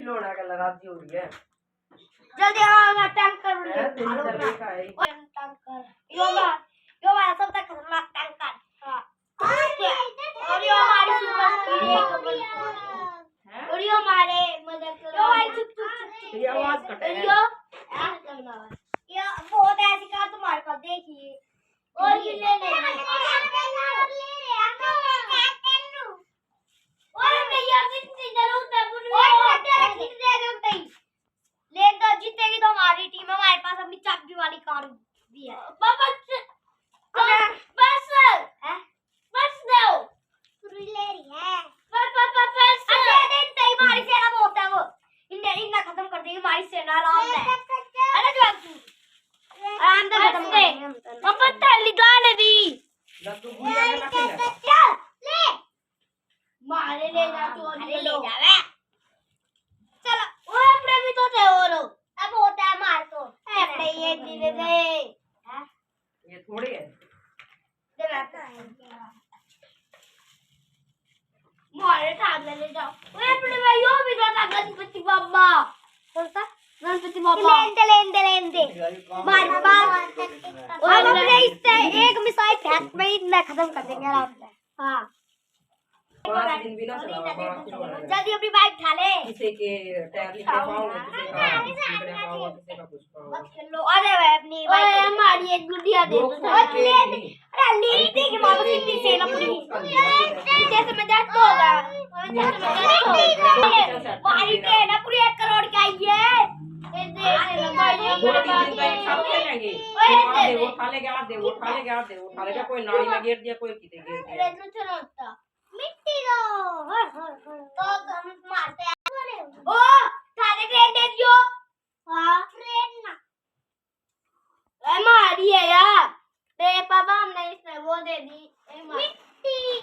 लोड़ा का लगा दी हो रही है जल्दी आओ मैं टैंक कर रही हूं टैंक कर यो वाला सबसे खतरनाक टैंक कर हां और यो हमारी सुपर स्पीड है और यो हमारे मदद करो यो भाई चुप चुप ये आवाज कटेगा ये बहुत ऐसी का तुम्हारे पास देखिए और ये ले ले और नहीं कितनी जरूरत है पूरी ले तो जीतेगी तो हमारी टीम है हमारे पास अपनी चाबी वाली कार भी है बस है बस दो पूरी ले रही है बस अरे हमारी सेना बहुत है वो इन्हें खत्म कर देगी हमारी सेना आराम है अरे जो आराम से खत्म कर पापा थैली गाने दी लड्डू गुड़िया का रखेगा ले मारे ले जा तू ले जावे चलो वो अपने भी तो थे और अब होता है मार तो अपने ये धीरे से ये थोड़ी है मारे ठाने ले जाओ वो अपने भाइयों भी तो था गणपति बाबा कौन सा गणपति बाबा लेंदे मार पास और अपने इससे एक मिसाइल फेंक में ही खत्म कर देंगे आराम से हां 5 दिन बिना चला जल्दी अपनी बाइक उठा ले किसी के टायर निकले पाओगे किसी का पाओगे किसी का कुछ पाओगे मत खेल लो अरे अपनी बाइक हमारी एक गुड़िया दे दो अरे ली दे के बाबू इतनी सेना पूरी जैसे मैं जात तो होगा जैसे मैं जात तो हमारी ट्रेन है पूरी 1 करोड़ की आई है दो तीन दिन तक सब खेलेंगे वो उठा लेगा कोई नाली में गिर दिया कोई किधर गिर दिया मिट्टी दो तो हम मारते हैं ओ थाने ट्रेन दे दियो हां ट्रेन ना ए मारी है यार ते पापा हमने इसने वो दे दी मिट्टी